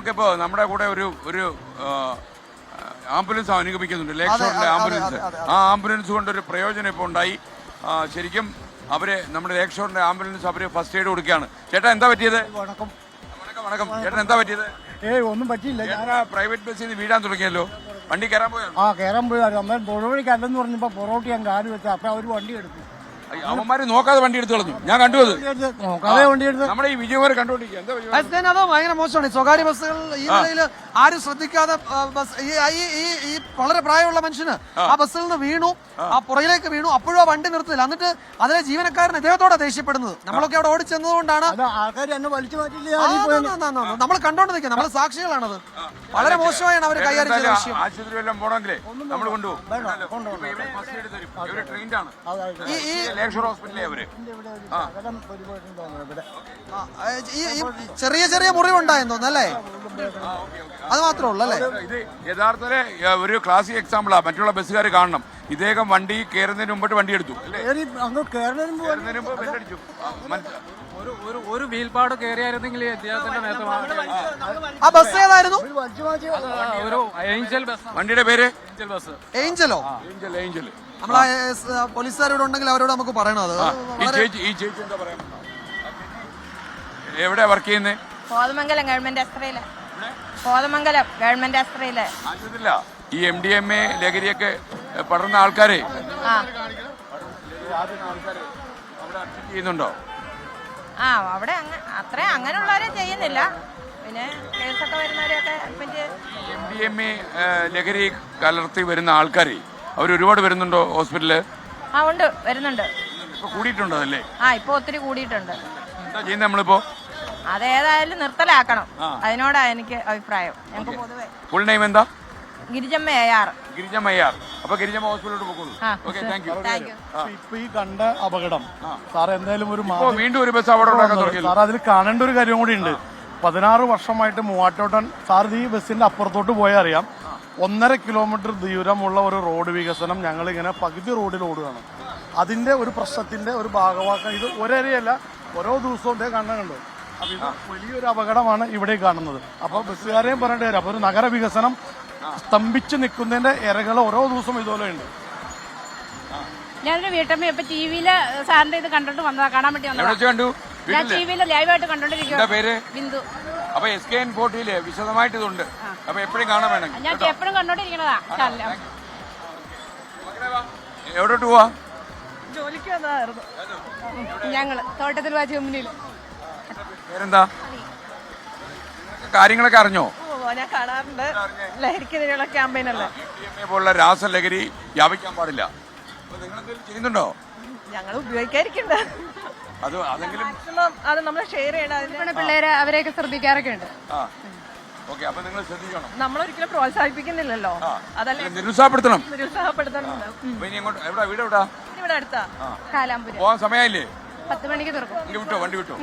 നമുക്കിപ്പോൾ നമ്മുടെ കൂടെ ഒരു ആംബുലൻസ് അനുഗമിക്കുന്നുണ്ട്, ലേക്ക് ഷോറിന്റെ ആംബുലൻസ്. ആ ആംബുലൻസ് കൊണ്ടൊരു പ്രയോജനം ഇപ്പോൾ ഉണ്ടായി. ശരിക്കും അവര് നമ്മുടെ ലേക്ക് ഷോറിന്റെ ആംബുലൻസ് അവര് ഫസ്റ്റ് എയ്ഡ് കൊടുക്കുകയാണ്. ചേട്ടാ എന്താ പറ്റിയത്? വണക്കം. വണക്കം. ചേട്ടൻ എന്താ പറ്റിയത്? ഒന്നും പറ്റിയില്ല. ഞാൻ പ്രൈവറ്റ് ബസ്സിൽ നിന്ന് വീഴാൻ തുടങ്ങിയല്ലോ. വണ്ടി കയറാൻ പോയാണ്. കയറാൻ പോയായിരുന്നു. അന്നേരം പുറവഴിക്കല്ലെന്ന് പറഞ്ഞപ്പോ പുറകോട്ട് ഞാൻ കാല് വെച്ചു. അപ്പൊ അവര് വണ്ടി എടുത്തു. അവന്മാര് നോക്കാതെ വണ്ടി എടുത്ത് കളഞ്ഞു. ഞാൻ കണ്ടു അത്. നോക്കാതെ വണ്ടി എടുത്ത് നമ്മുടെ ഈ വിജയകുമാർ കണ്ടുകൊണ്ടിരിക്കുക. അത് ഭയങ്കര മോശമാണ്. സ്വകാര്യ ബസ്സുകൾ ഈ നിലയിൽ ആരും ശ്രദ്ധിക്കാതെ ഈ വളരെ പ്രായമുള്ള മനുഷ്യന് ആ ബസ്സിൽ നിന്ന് വീണു, ആ പുറകിലേക്ക് വീണു. അപ്പോഴും ആ വണ്ടി നിർത്തില്ല. എന്നിട്ട് അതിലെ ജീവനക്കാരൻ ഇദ്ദേഹത്തോടെ ദേഷ്യപ്പെടുന്നത്. നമ്മളൊക്കെ അവിടെ ഓടിച്ചെന്നതുകൊണ്ടാണ് ആൾക്കാർ എന്നെ വലിച്ചു മാറ്റില്ല. നമ്മൾ കണ്ടോണ്ട് നിൽക്കുക. നമ്മൾ സാക്ഷികളാണത്. വളരെ മോശമായാണ് അവർ കൈകാര്യം ചെയ്ത വിഷയം. ആശുപത്രി വല്ലതും പോകണമെങ്കിലേ നമ്മൾ കൊണ്ടുപോകും. ഈ ചെറിയ ചെറിയ മുറിവുണ്ടായെന്ന് തോന്നുന്നല്ലേ? അത് മാത്രമേ ഉള്ളൂ അല്ലേ? ഇത് യഥാർത്ഥത്തില് ഒരു ക്ലാസിക് എക്സാമ്പിളാ. മറ്റുള്ള ബസ്സുകാർ കാണണം. ഇദ്ദേഹം വണ്ടി കയറുന്നതിന് മുമ്പോട്ട് വണ്ടി എടുത്തു. ഒരു വീൽപാട് കയറിയായിരുന്നെങ്കിൽ ആ ബസ് ഏതായിരുന്നു? ഒരു ഏഞ്ചൽ ബസ്. വണ്ടിയുടെ പേര് ഏഞ്ചലോ? ഏഞ്ചൽ. നമ്മളെ പോലീസുകാരോട് ഉണ്ടെങ്കിൽ അവരോട് നമുക്ക് പറയണത്. ഈ ചേച്ചി എന്താ പറയാ? എവിടെ വർക്ക് ചെയ്യുന്നേ? കോതമംഗലം ഗവൺമെന്റ് ആസ്പത്രിയില്. കോതമംഗലം ഗവൺമെന്റ് ആസ്പത്രിയില്. ഈ MDMA ലഹരിയൊക്കെ പടർന്ന ആൾക്കാരെ ചെയ്യുന്നുണ്ടോ? അവിടെ അത്ര അങ്ങനെയുള്ളവരെ ചെയ്യുന്നില്ല. പിന്നെ കേസൊക്കെ വരുന്നവരെയൊക്കെ MDMA ലഹരി കലർത്തി വരുന്ന ആൾക്കാരെ അവരൊരുപാട് വരുന്നുണ്ടോ ഹോസ്പിറ്റലില്? ഉണ്ട്, വരുന്നുണ്ട്. ഇപ്പൊ കൂടിയിട്ടുണ്ടോ അതല്ലേ? ഇപ്പൊ ഒത്തിരി കൂടിയിട്ടുണ്ട്. എന്താ ചെയ്യുന്നത് നമ്മളിപ്പോ? അതേതായാലും നിർത്തലാക്കണം. അതിനോടാ എനിക്ക് അഭിപ്രായം. ഞങ്ങൾക്ക് പൊതുവെ ഫുൾ നെയിം എന്താ? ഗിരിജമ്മ AR. ഗിരിജമ്മ AR. അപ്പൊ ഗിരിജമ്മ ഹോസ്പിറ്റലിലോട്ട് പോകുന്നു. Okay, thank you. ഇപ്പൊ ഈ കണ്ട അപകടം സാർ എന്തായാലും ഒരു വീണ്ടും ഒരു ബസ് അവിടെ ഉണ്ടാക്കാൻ തുടങ്ങി. സാർ അതിൽ കാണേണ്ട ഒരു കാര്യം കൂടി ഉണ്ട്. 16 വർഷമായിട്ട് മൂവാറ്റോട്ടൻ സാർ ഈ ബസ്സിന്റെ അപ്പുറത്തോട്ട് പോയാൽ അറിയാം, 1.5 കിലോമീറ്റർ ദൂരമുള്ള ഒരു റോഡ് വികസനം ഞങ്ങളിങ്ങനെ പകുതി റോഡിൽ ഓടുകയാണ്. അതിന്റെ ഒരു പ്രശ്നത്തിന്റെ ഒരു ഭാഗമാക്കാൻ ഇത് ഒരേരിയല്ല, ഓരോ ദിവസവും ഇതേ കണ്ടോ. അപ്പൊ ഇത് വലിയൊരു അപകടമാണ് ഇവിടെ കാണുന്നത്. അപ്പൊ ബസ്സുകാരെയും പറയേണ്ടി വരും. അപ്പൊ ഒരു നഗര വികസനം സ്തംഭിച്ച് നിൽക്കുന്നതിന്റെ ഇരകൾ ഓരോ ദിവസവും ഇതുപോലെ ഉണ്ട്. ഞാനൊരു വീട്ടമ്മ ഇപ്പൊ ടിവിയില് സാറിന്റെ ഇത് കണ്ടിട്ട് വന്നതാ, കാണാൻ വേണ്ടി വന്നതാ. ഞാൻ ടിവിയില് ലൈവായിട്ട് കണ്ടോണ്ടിരിക്കുക. ബിന്ദു. അപ്പൊ SKN40 വിശദമായിട്ട് ഇതുണ്ട്. അപ്പൊ എപ്പോഴും കാണാൻ വേണം. ഞാൻ എപ്പോഴും കണ്ടോണ്ടിരിക്കണതാ. എവിടോട്ട് പോവാ? ജോലിക്ക് വന്നതായിരുന്നു ഞങ്ങള്. തോട്ടത്തിൽ വാച്ച് കമ്പനിയിൽ. പേരെന്താ? കാര്യങ്ങളൊക്കെ അറിഞ്ഞോ? ഞാൻ കാണാറുണ്ട്. ലഹരിക്കെതിരെയുള്ള ക്യാമ്പയിനല്ലേ. പോലുള്ള രാസലഹരി വ്യാപിക്കാൻ പാടില്ല. ചെയ്യുന്നുണ്ടോ? ഞങ്ങൾ ഉപയോഗിക്കാതിരിക്കണ്ട. അതെങ്കിലും അത് നമ്മൾ ഷെയർ ചെയ്യണം. പിള്ളേരെ അവരെയൊക്കെ ശ്രദ്ധിക്കാറൊക്കെ ഉണ്ട്. അപ്പൊ നിങ്ങൾ ശ്രദ്ധിക്കണം. നമ്മളൊരിക്കലും പ്രോത്സാഹിപ്പിക്കുന്നില്ലല്ലോ. അതല്ലേ നിരുത്സാഹപ്പെടുത്തണം. ഇവിടെ അടുത്താ കാലാമ്പുരം. പോവാൻ സമയമില്ലേ? 10 മണിക്ക് തുറക്കും. വണ്ടി വിട്ടോ.